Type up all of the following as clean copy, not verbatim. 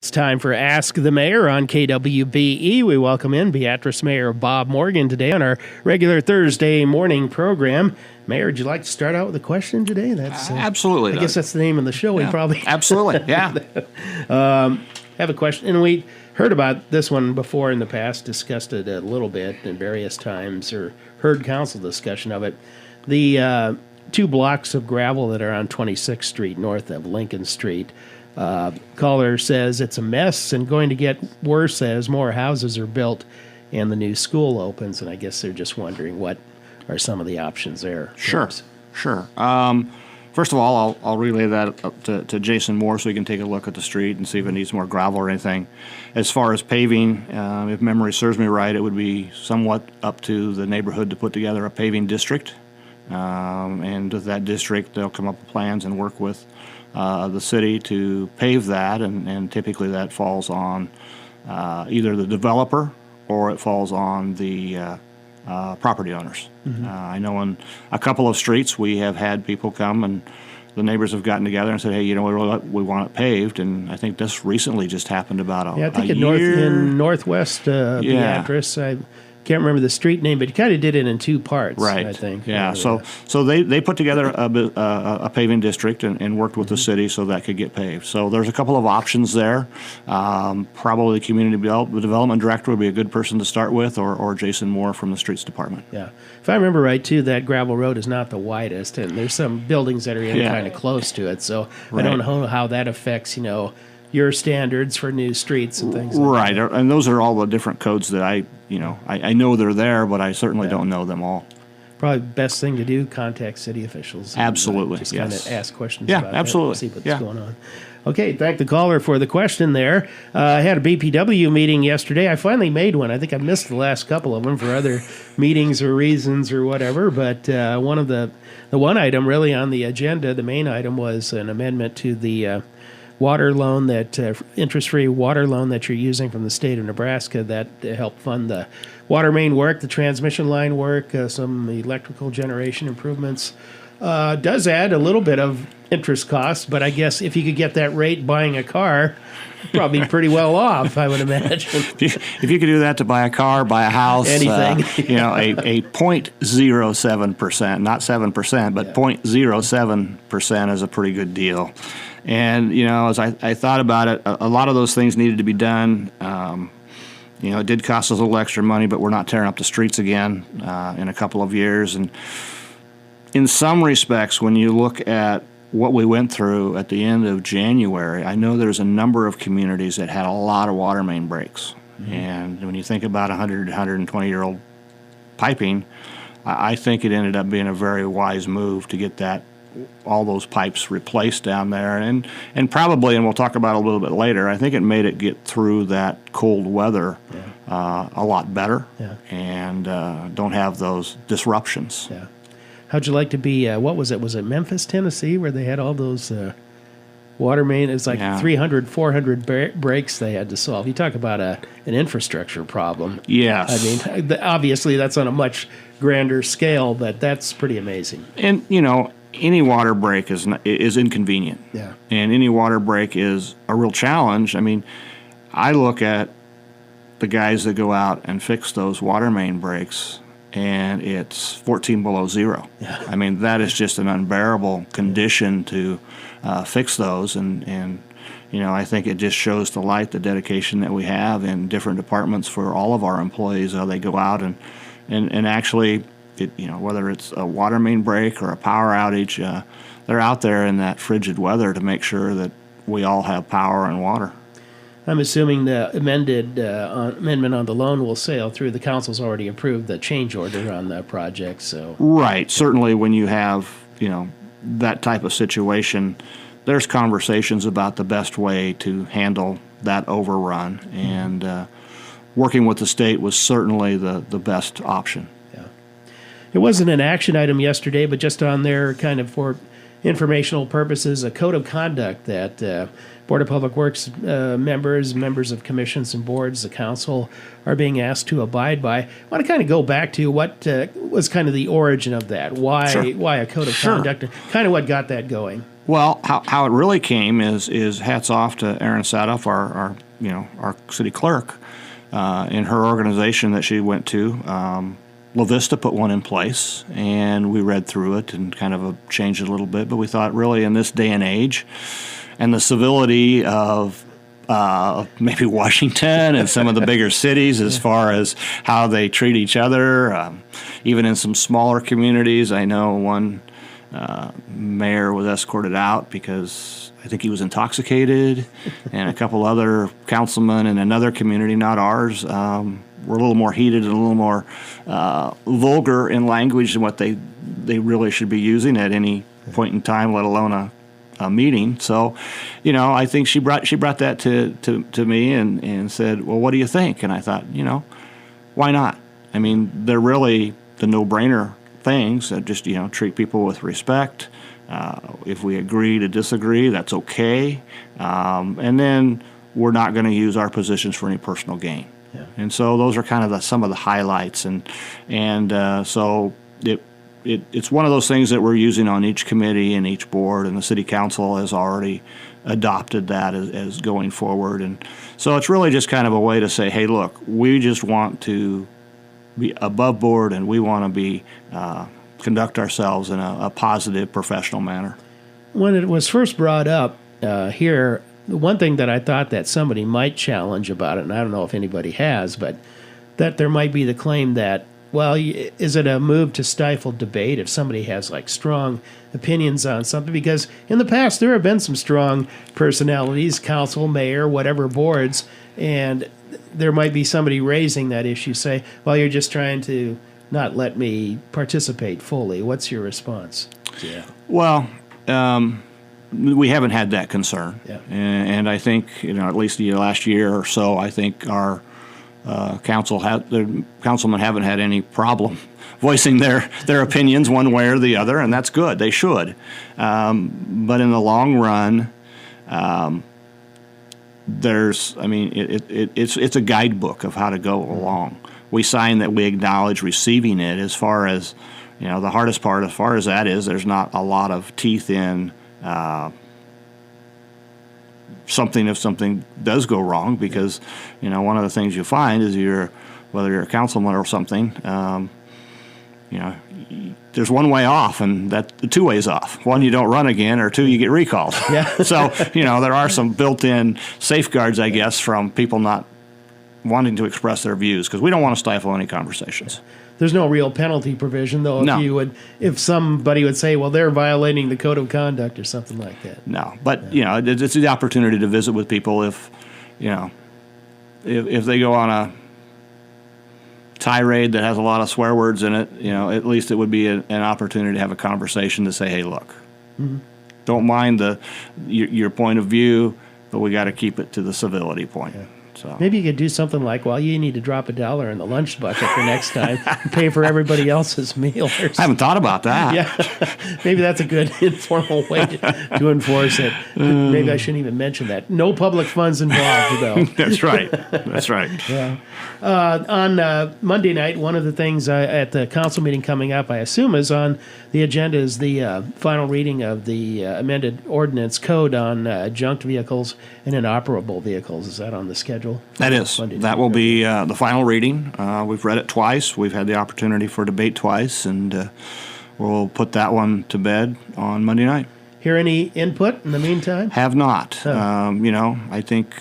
It's time for Ask the Mayor on KWBE. We welcome in Beatrice Mayor Bob Morgan today on our regular Thursday morning program. Mayor, would you like to start out with a question today? That's absolutely. I guess that's the name of the show. Yeah, We probably absolutely, yeah. have a question, and we heard about this one before in the past, discussed it a little bit in various times, or heard council discussion of it. The 2 blocks of gravel that are on 26th Street north of Lincoln Street. Caller says it's a mess and going to get worse as more houses are built and the new school opens. And I guess they're just wondering what are some of the options there. Sure. First of all, I'll relay that up to Jason Moore so he can take a look at the street and see if it needs more gravel or anything. As far as paving, if memory serves me right, it would be somewhat up to the neighborhood to put together a paving district. And with that district, they'll come up with plans and work with the city to pave that, and typically that falls on either the developer or it falls on the property owners. Mm-hmm. I know on a couple of streets we have had people come and the neighbors have gotten together and said, hey, you know, we want it paved, and I think this recently just happened about a year. I think in Northwest Beatrice, I can't remember the street name, but you kind of did it in 2 parts, right. I think. Yeah, so they put together a paving district and worked with the city so that could get paved. So there's a couple of options there. Probably the community development director would be a good person to start with, or Jason Moore from the streets department. Yeah. If I remember right, too, that gravel road is not the widest, and there's some buildings that are kind of close to it. So right. I don't know how that affects, your standards for new streets and things like that. Right, and those are all the different codes that I know they're there, but I certainly don't know them all. Probably the best thing to do, contact city officials. Absolutely, just yes. kind of ask questions about absolutely. that, see what's going on. Okay, thank the caller for the question there. I had a BPW meeting yesterday. I finally made one. I think I missed the last couple of them for other meetings or reasons or whatever, but one of the one item really on the agenda, the main item, was an amendment to the water loan, that interest-free water loan that you're using from the state of Nebraska that help fund the water main work, the transmission line work, some electrical generation improvements. Does add a little bit of interest costs, but I guess if you could get that rate buying a car, probably pretty well off, I would imagine. If you could do that to buy a car, buy a house, anything, a 0.07%, not 7%, but 0.07% is a pretty good deal. And, as I thought about it, a lot of those things needed to be done. It did cost us a little extra money, but we're not tearing up the streets again in a couple of years. And in some respects, when you look at what we went through at the end of January, I know there's a number of communities that had a lot of water main breaks. Mm-hmm. And when you think about 100, 120-year-old piping, I think it ended up being a very wise move to get all those pipes replaced down there, and probably, and we'll talk about it a little bit later, I think it made it get through that cold weather a lot better, and don't have those disruptions. Yeah. How'd you like to be, what was it? Was it Memphis, Tennessee, where they had all those water main? It's like 300, 400 breaks they had to solve. You talk about an infrastructure problem. Yes. I mean, obviously that's on a much grander scale, but that's pretty amazing. And, any water break is inconvenient. Yeah. And any water break is a real challenge. I mean, I look at the guys that go out and fix those water main breaks, and it's 14 below zero. Yeah. I mean, that is just an unbearable condition to fix those. And I think it just shows the dedication that we have in different departments for all of our employees. They go out and actually, whether it's a water main break or a power outage, they're out there in that frigid weather to make sure that we all have power and water. I'm assuming the amendment on the loan will sail through. The council's already approved the change order on the project, so. Right. Certainly when you have, that type of situation, there's conversations about the best way to handle that overrun, and working with the state was certainly the best option. It wasn't an action item yesterday, but just on there kind of for informational purposes, a code of conduct that Board of Public Works members of commissions and boards, the council, are being asked to abide by. I want to kind of go back to what was kind of the origin of that. Why a code of conduct, and kind of what got that going. Well, how it really came is hats off to Erin Sadoff, our city clerk, in her organization that she went to. La Vista put one in place, and we read through it and kind of changed it a little bit. But we thought, really, in this day and age, and the civility of maybe Washington and some of the bigger cities as far as how they treat each other, even in some smaller communities. I know one mayor was escorted out because I think he was intoxicated, and a couple other councilmen in another community, not ours, were a little more heated and a little more vulgar in language than what they really should be using at any point in time, let alone a meeting. So, I think she brought that to me and said, well, what do you think? And I thought, why not? I mean, they're really the no-brainer things that just, treat people with respect. If we agree to disagree, that's okay. And then we're not going to use our positions for any personal gain. Yeah. And so those are kind of some of the highlights. And so it's one of those things that we're using on each committee and each board, and the city council has already adopted that as going forward. And so it's really just kind of a way to say, hey, look, we just want to be above board, and we want to be conduct ourselves in a positive, professional manner. When it was first brought up here, the one thing that I thought that somebody might challenge about it, and I don't know if anybody has, but that there might be the claim that, well, is it a move to stifle debate if somebody has like strong opinions on something? Because in the past there have been some strong personalities, council, mayor, whatever boards, and there might be somebody raising that issue, say, well, you're just trying to not let me participate fully. What's your response? Yeah. Well, we haven't had that concern. Yeah. And I think, at least the last year or so, I think our the councilmen haven't had any problem voicing their opinions one way or the other, and that's good. They should. But in the long run, it's a guidebook of how to go along. We sign that we acknowledge receiving it. As far as, the hardest part, as far as that is, there's not a lot of teeth in something if something does go wrong, because, one of the things you find is whether you're a councilman or something, there's one way off, and that two ways off. One, you don't run again, or two, you get recalled. Yeah. So, there are some built-in safeguards, I guess, from people not wanting to express their views, because we don't want to stifle any conversations. There's no real penalty provision, though, No. if somebody would say, well, they're violating the code of conduct or something like that. No, but it's the opportunity to visit with people if they go on a tirade that has a lot of swear words in it. At least it would be an opportunity to have a conversation to say, hey, look, don't mind your point of view, but we got to keep it to the civility point. Yeah. So maybe you could do something like, well, you need to drop $1 in the lunch bucket for next time and pay for everybody else's meal. Or something. I haven't thought about that. Yeah, maybe that's a good informal way to enforce it. Maybe I shouldn't even mention that. No public funds involved, though. That's right. That's right. Yeah. On Monday night, one of the things at the council meeting coming up, I assume, is on the agenda is the final reading of the amended ordinance code on junked vehicles and inoperable vehicles. Is that on the schedule? That is. That will be the final reading. We've read it twice. We've had the opportunity for debate twice, and we'll put that one to bed on Monday night. Hear any input in the meantime? Have not. I think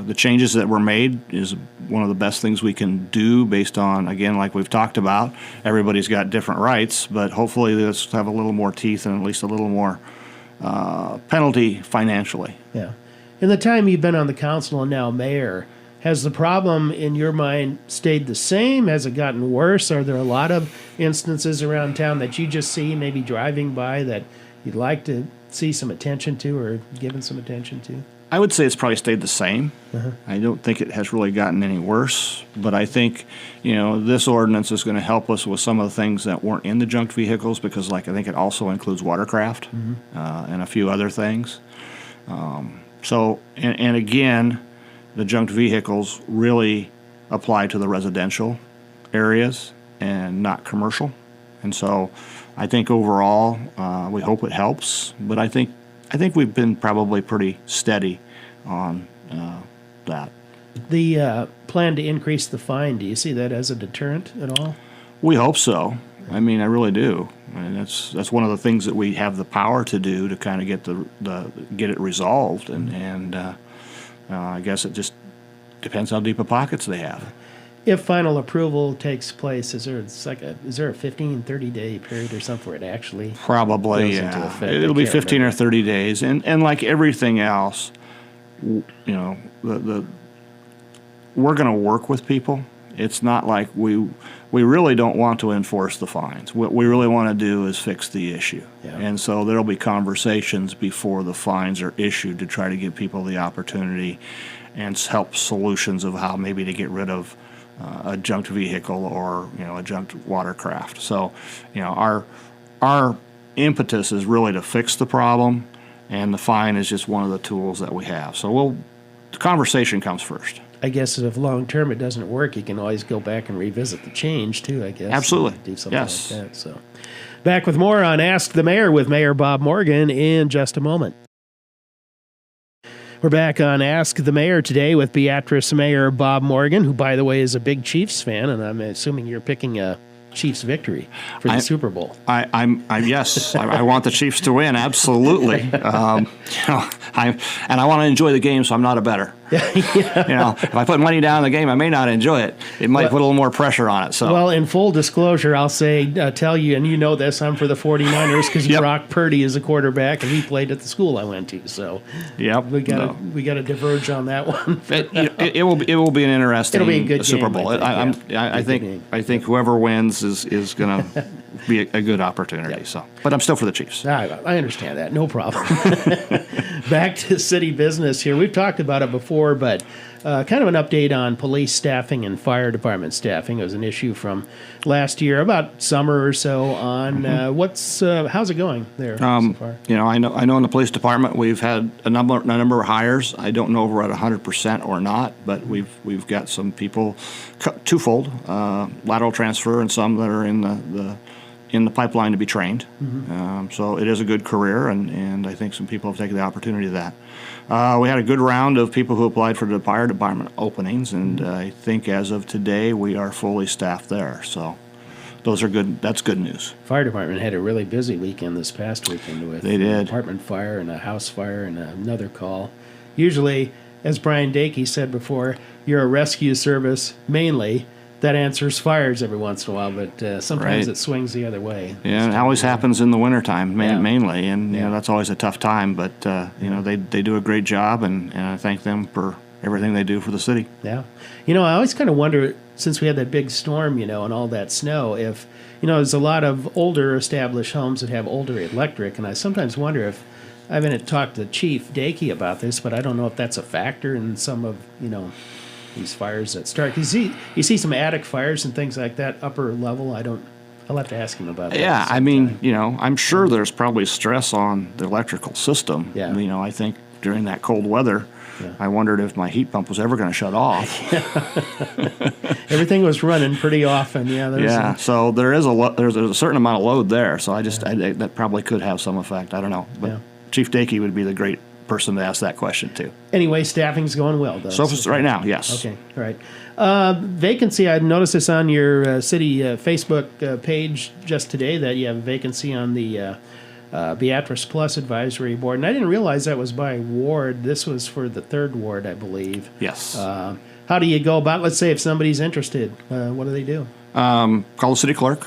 the changes that were made is one of the best things we can do based on, again, like we've talked about, everybody's got different rights, but hopefully this will have a little more teeth and at least a little more penalty financially. Yeah. In the time you've been on the council and now mayor, has the problem in your mind stayed the same? Has it gotten worse? Are there a lot of instances around town that you just see maybe driving by that you'd like to see some attention to or given some attention to? I would say it's probably stayed the same. I don't think it has really gotten any worse, but I think, this ordinance is going to help us with some of the things that weren't in the junked vehicles, because I think it also includes watercraft and a few other things. So, and again, the junked vehicles really apply to the residential areas and not commercial. And so I think overall, we hope it helps, but I think think we've been probably pretty steady on that. The plan to increase the fine, do you see that as a deterrent at all? We hope so. I mean, I really do. And that's one of the things that we have the power to do to kind of get it resolved. And I guess it just depends how deep of pockets they have. If final approval takes place, is there a 15, 30-day period or something where it actually probably goes into effect? It'll be 15 or 30 days, and like everything else, you know, we're going to work with people. It's not like we really don't want to enforce the fines. What we really want to do is fix the issue. Yeah. And so there'll be conversations before the fines are issued to try to give people the opportunity and help solutions of how maybe to get rid of a junked vehicle or, you know, a junked watercraft. So, you know, our impetus is really to fix the problem, and the fine is just one of the tools that we have. So the conversation comes first. I guess if long term it doesn't work, you can always go back and revisit the change too, I guess. Absolutely. Do something Yes. like that. So, back with more on Ask the Mayor with Mayor Bob Morgan in just a moment. We're back on Ask the Mayor today with Beatrice Mayor Bob Morgan, who, by the way, is a big Chiefs fan, and I'm assuming you're picking a Chiefs victory for the Super Bowl. Yes, I want the Chiefs to win. Absolutely. You know, I want to enjoy the game, so I'm not a bettor. Yeah. You know, if I put money down in the game, I may not enjoy it. It might put a little more pressure on it. So, well, in full disclosure, I'll tell you, and you know this, I'm for the 49ers because Yep. Brock Purdy is a quarterback, and he played at the school I went to. So, yep, we got to diverge on that one. it will be an interesting It'll be a good Super game, Bowl. I I think whoever wins is going to be a good opportunity. Yep. So, but I'm still for the Chiefs. I understand that. No problem. Back to city business here. We've talked about it before, but kind of an update on police staffing and fire department staffing. It was an issue from last year, about summer or so on. How's it going there so far? You know, I know in the police department we've had a number of hires. I don't know if we're at 100% or not, but we've got some people twofold, lateral transfer, and some that are in the pipeline to be trained. So it is a good career, and I think some people have taken the opportunity of that. We had a good round of people who applied for the fire department openings, and I think as of today we are fully staffed there. So those are good. That's good news. Fire department had a really busy weekend this past weekend with They did. apartment fire and a house fire and another call. Usually, as Brian Dakey said before, you're a rescue service mainly that answers fires every once in a while, but sometimes it swings the other way. Yeah, it always happens in the wintertime, Yeah. mainly, and you know that's always a tough time. But you know they do a great job, and I thank them for everything they do for the city. Yeah. You know, I always kind of wonder, since we had that big storm, you know, and all that snow, if, you know, there's a lot of older established homes that have older electric, and I sometimes wonder if, I haven't talked to Chief Dakey about this, but I don't know if that's a factor in some of, you know, these fires that start. You see some attic fires and things like that, upper level. I'll have to ask him about that. Yeah, I mean, you know, I'm sure there's probably stress on the electrical system. Yeah. You know, I think during that cold weather, I wondered if my heat pump was ever going to shut off. Everything was running pretty often. Yeah. So there's a certain amount of load there. So I that probably could have some effect. I don't know, but Chief Dakey would be the great person to ask that question to. Anyway, staffing's going well, though. So right now, yes. Okay, all right. Vacancy, I noticed this on your city Facebook page just today, that you have a vacancy on the Beatrice Plus Advisory Board, and I didn't realize that was by ward. This was for the 3rd ward, I believe. Yes. How do you go about, let's say if somebody's interested, what do they do? Call the city clerk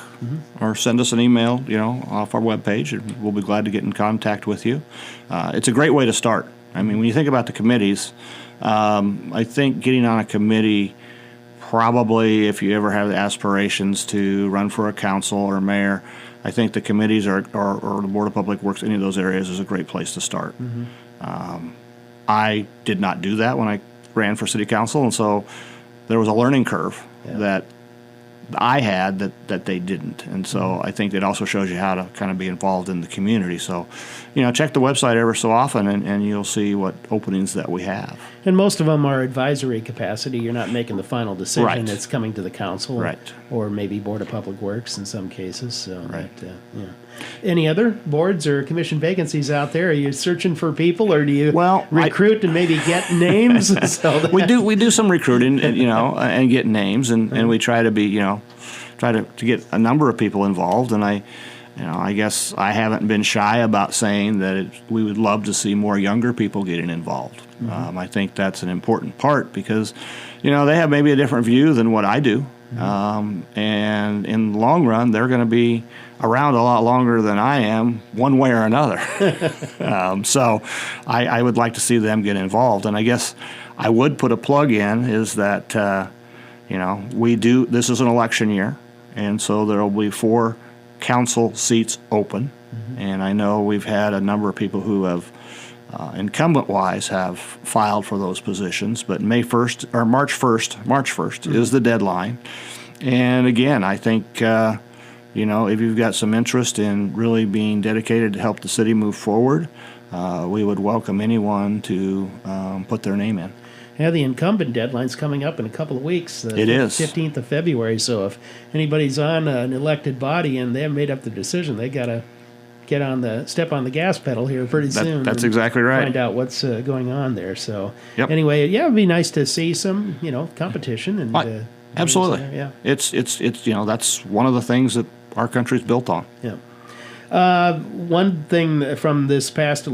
or send us an email, you know, off our webpage, and we'll be glad to get in contact with you. It's a great way to start. I mean, when you think about the committees, I think getting on a committee, probably if you ever have the aspirations to run for a council or mayor, I think the committees or the Board of Public Works, any of those areas, is a great place to start. I did not do that when I ran for city council, and so there was a learning curve that I had that they didn't. And so I think it also shows you how to kind of be involved in the community. So, check the website ever so often, and you'll see what openings that we have. And most of them are advisory capacity. You're not making the final decision. Right. It's coming to the council. Right. Or maybe Board of Public Works in some cases. So Right. yeah. Any other boards or commission vacancies out there? Are you searching for people, or do you recruit and maybe get names? We do some recruiting, and get names, and we try to be, try to get a number of people involved. And I guess I haven't been shy about saying that we would love to see more younger people getting involved. Mm-hmm. I think that's an important part because, they have maybe a different view than what I do. Mm-hmm. And in the long run, they're going to be around a lot longer than I am, one way or another. So I would like to see them get involved. And I guess I would put a plug in is that, this is an election year, and so there will be 4 council seats open. Mm-hmm. And I know we've had a number of people who have, incumbent-wise, have filed for those positions, but March 1st is the deadline. And again, I think, if you've got some interest in really being dedicated to help the city move forward, we would welcome anyone to put their name in. Yeah, the incumbent deadline's coming up in a couple of weeks. It is 15th of February. So if anybody's on an elected body and they haven't made up the decision, they got to step on the gas pedal here pretty soon. That's exactly right. Find out what's going on there. So yep. Anyway, yeah, it'd be nice to see some competition and absolutely. Yeah, it's that's one of the things that our country's built on. Yeah. One thing from this past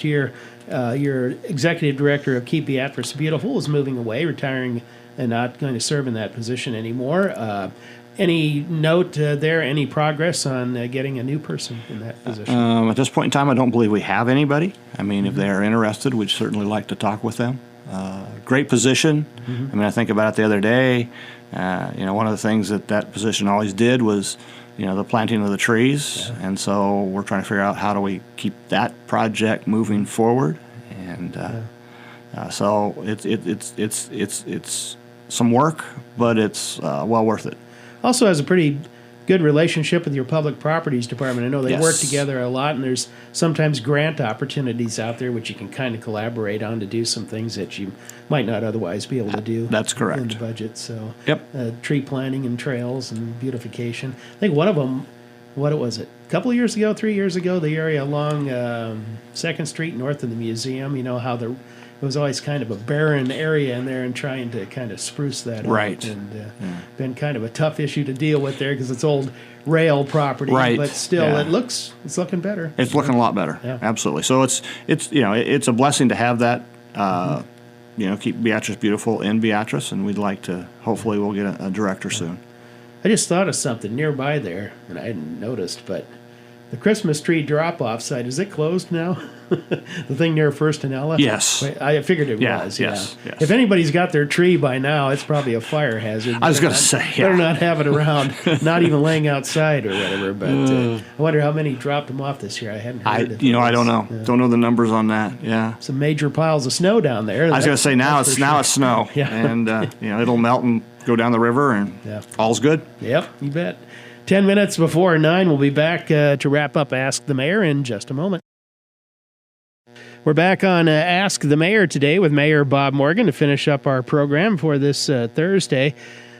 year, your executive director of Keep Beatrice Beautiful is moving away, retiring, and not going to serve in that position anymore. Any note there? Any progress on getting a new person in that position? At this point in time, I don't believe we have anybody. I mean, if they're interested, we'd certainly like to talk with them. Great position. Mm-hmm. I mean, I think about it the other day. One of the things that position always did was, the planting of the trees. Yeah. And so we're trying to figure out how do we keep that project moving forward. And so it's some work, but it's well worth it. Also has a pretty good relationship with your public properties department. I know they work together a lot, and there's sometimes grant opportunities out there which you can kind of collaborate on to do some things that you might not otherwise be able to do. That's correct. In the budget. So tree planting and trails and beautification. I think one of them, what was it? A couple of years ago, 3 years ago, the area along 2nd Street north of the museum, how it was always kind of a barren area in there, and trying to kind of spruce that right. up. And been kind of a tough issue to deal with there because it's old rail property. Right. But still, it's looking better. It's looking a lot better. Yeah. Absolutely. So it's a blessing to have that. Keep Beatrice Beautiful in Beatrice, and we'd like to. Hopefully, we'll get a director soon. I just thought of something nearby there, and I hadn't noticed, but the Christmas tree drop-off site, is it closed now? The thing near First and Ella? Yes. I figured it was, Yes. If anybody's got their tree by now, it's probably a fire hazard. I was going to say, Better not have it around, not even laying outside or whatever. But I wonder how many dropped them off this year. I hadn't heard of I don't know. Don't know the numbers on that. Yeah. Some major piles of snow down there. I was going to say, now it's snow. Yeah. And, it'll melt and go down the river, and all's good. Yep, you bet. 10 minutes before 9, we'll be back to wrap up Ask the Mayor in just a moment. We're back on Ask the Mayor today with Mayor Bob Morgan to finish up our program for this Thursday.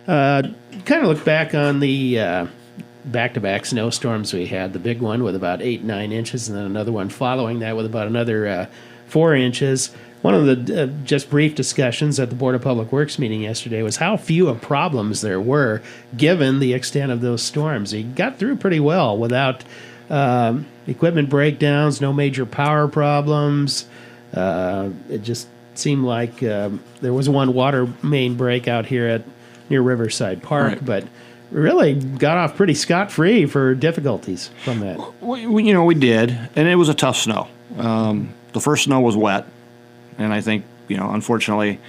Kind of look back on the back-to-back snowstorms we had. The big one with about 8-9 inches, and then another one following that with about another 4 inches. One of the just brief discussions at the Board of Public Works meeting yesterday was how few of problems there were given the extent of those storms. He got through pretty well without equipment breakdowns, no major power problems. It just seemed like there was one water main break out here near Riverside Park, right. But really got off pretty scot-free for difficulties from that. We did, and it was a tough snow. The first snow was wet. And I think, unfortunately,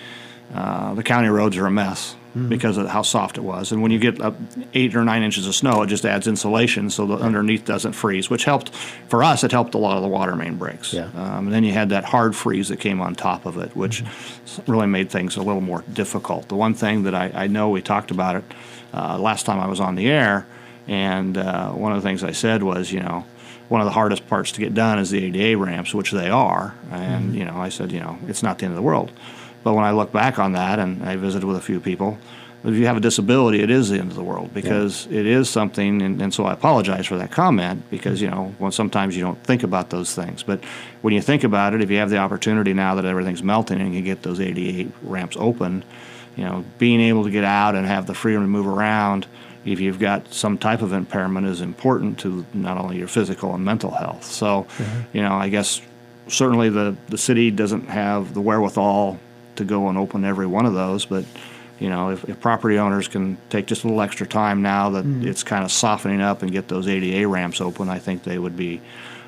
the county roads are a mess because of how soft it was. And when you get up 8 or 9 inches of snow, it just adds insulation so the underneath doesn't freeze, which helped, for us, it helped a lot of the water main breaks. Yeah. And then you had that hard freeze that came on top of it, which really made things a little more difficult. The one thing that I know we talked about it last time I was on the air, and one of the things I said was, one of the hardest parts to get done is the ADA ramps, which they are. And, I said, it's not the end of the world. But when I look back on that, and I visited with a few people, if you have a disability, it is the end of the world, because it is something, and so I apologize for that comment, because, sometimes you don't think about those things. But when you think about it, if you have the opportunity now that everything's melting and you get those ADA ramps open, being able to get out and have the freedom to move around, if you've got some type of impairment, is important to not only your physical and mental health. So, I guess certainly the city doesn't have the wherewithal to go and open every one of those, but if property owners can take just a little extra time now that it's kind of softening up and get those ADA ramps open, I think they would be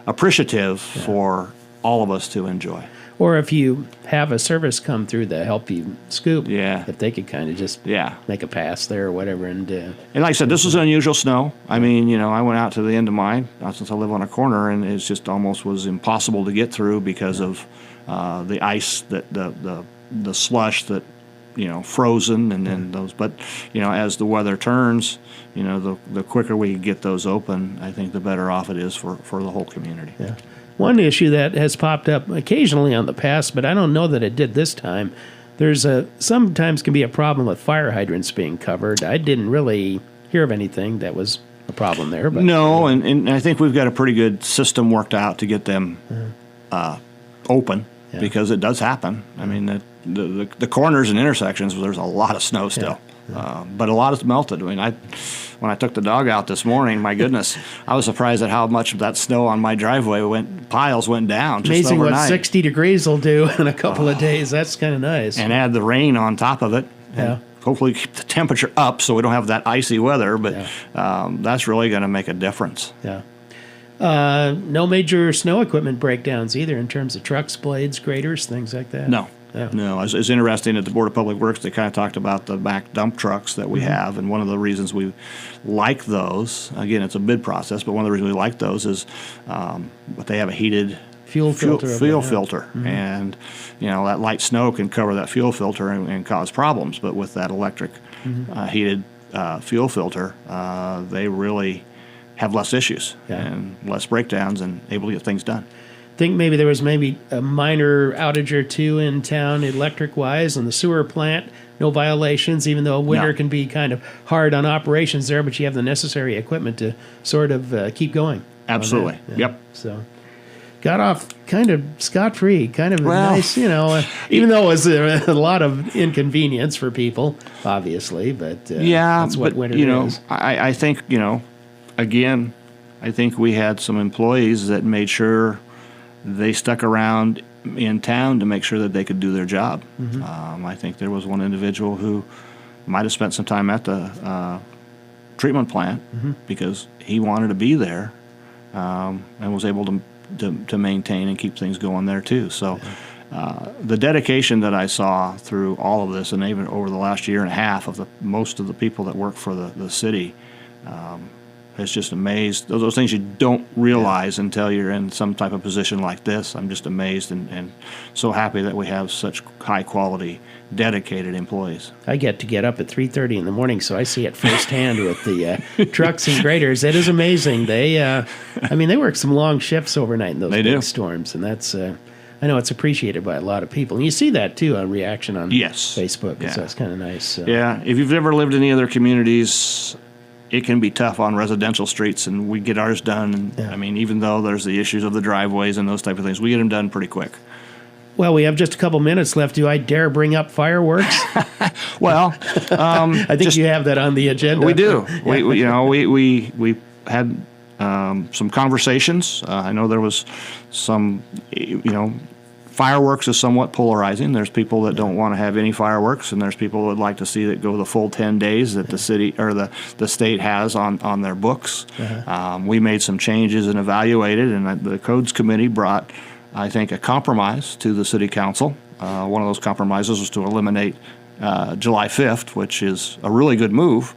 appreciative for all of us to enjoy. Or if you have a service come through that help you scoop, Yeah. if they could kind of just make a pass there or whatever. And like I said, this was unusual snow. I mean, I went out to the end of mine, since I live on a corner, and it just almost was impossible to get through because of the ice, that the slush that, frozen, and then those. But, as the weather turns, the quicker we get those open, I think the better off it is for the whole community. Yeah. One issue that has popped up occasionally on the past, but I don't know that it did this time, sometimes can be a problem with fire hydrants being covered. I didn't really hear of anything that was a problem there. But no, and I think we've got a pretty good system worked out to get them open, because it does happen. I mean, the corners and intersections, there's a lot of snow still. But a lot is melted. I mean, when I took the dog out this morning, my goodness, I was surprised at how much of that snow on my driveway piles went down just amazing overnight. what 60 degrees will do in a couple of days. That's kind of nice. And add the rain on top of it. And hopefully keep the temperature up so we don't have that icy weather. But that's really going to make a difference. Yeah. No major snow equipment breakdowns either in terms of trucks, blades, graders, things like that? No. Yeah. No, it's interesting at the Board of Public Works, they kind of talked about the back dump trucks that we have, and one of the reasons we like those, again, it's a bid process, but one of the reasons we like those is they have a heated fuel filter. And, that light snow can cover that fuel filter and cause problems, but with that electric heated fuel filter, they really have less issues and less breakdowns and able to get things done. Think maybe there was maybe a minor outage or two in town electric-wise, and the sewer plant, no violations, even though winter can be kind of hard on operations there, but you have the necessary equipment to sort of keep going. Absolutely. Yep. So got off kind of scot-free, kind of nice, even though it was a lot of inconvenience for people, obviously, but that's what winter is. I think, again, I think we had some employees that made sure they stuck around in town to make sure that they could do their job. I think there was one individual who might have spent some time at the treatment plant because he wanted to be there and was able to maintain and keep things going there too. So the dedication that I saw through all of this, and even over the last year and a half, of most of the people that work for the city, has just amazed. Those things you don't realize until you're in some type of position like this. I'm just amazed and so happy that we have such high quality, dedicated employees. I get up at 3:30 in the morning, so I see it firsthand with the trucks and graders. It is amazing. They work some long shifts overnight in those big storms, and that's. I know it's appreciated by a lot of people, and you see that too on reaction on Facebook. So it's kind of nice. So. Yeah, if you've ever lived in any other communities, it can be tough on residential streets, and we get ours done. And, I mean, even though there's the issues of the driveways and those type of things, we get them done pretty quick. Well, we have just a couple minutes left. Do I dare bring up fireworks? Well, I think you have that on the agenda. We do. We had some conversations. I know there was some, fireworks is somewhat polarizing. There's people that don't want to have any fireworks, and there's people that would like to see it go the full 10 days that the city or the state has on their books. We made some changes and evaluated, and the Codes Committee brought, I think, a compromise to the City Council. One of those compromises was to eliminate July 5th, which is a really good move.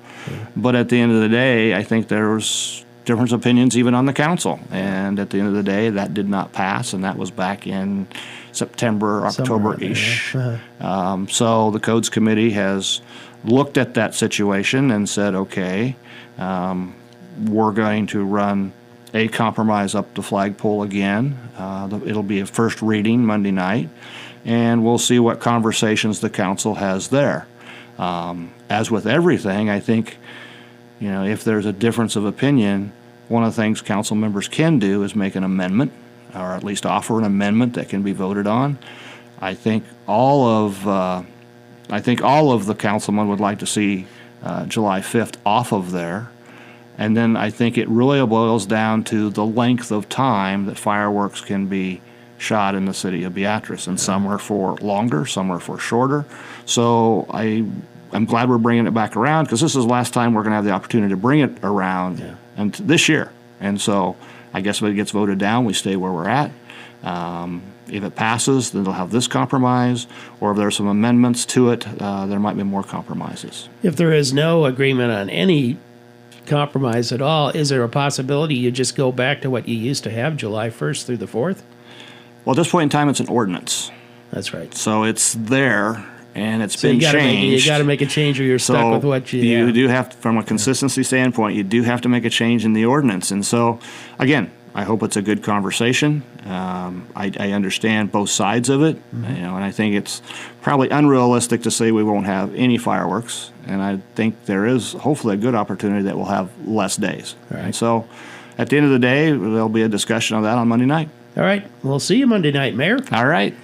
But at the end of the day, I think there was different opinions even on the council. And at the end of the day, that did not pass, and that was back in September, October-ish. So the Codes Committee has looked at that situation and said, okay, we're going to run a compromise up the flagpole again. It'll be a first reading Monday night, and we'll see what conversations the council has there. As with everything, I think, if there's a difference of opinion, one of the things council members can do is make an amendment, or at least offer an amendment that can be voted on. I think all of the councilmen would like to see July 5th off of there. And then I think it really boils down to the length of time that fireworks can be shot in the city of Beatrice. And some are for longer, some are for shorter. So I'm glad we're bringing it back around, because this is the last time we're going to have the opportunity to bring it around and this year. And so I guess if it gets voted down, we stay where we're at. If it passes, then they'll have this compromise, or if there's some amendments to it, there might be more compromises. If there is no agreement on any compromise at all, is there a possibility you just go back to what you used to have, July 1st through the 4th? Well, at this point in time, it's an ordinance. That's right. So it's there, and it's been changed. You got to make a change, or you're stuck with what you have. You do have to, from a consistency standpoint, you do have to make a change in the ordinance. And so, again, I hope it's a good conversation. I understand both sides of it, and I think it's probably unrealistic to say we won't have any fireworks. And I think there is hopefully a good opportunity that we'll have less days. Right. And so, at the end of the day, there'll be a discussion of that on Monday night. All right. We'll see you Monday night, Mayor. All right.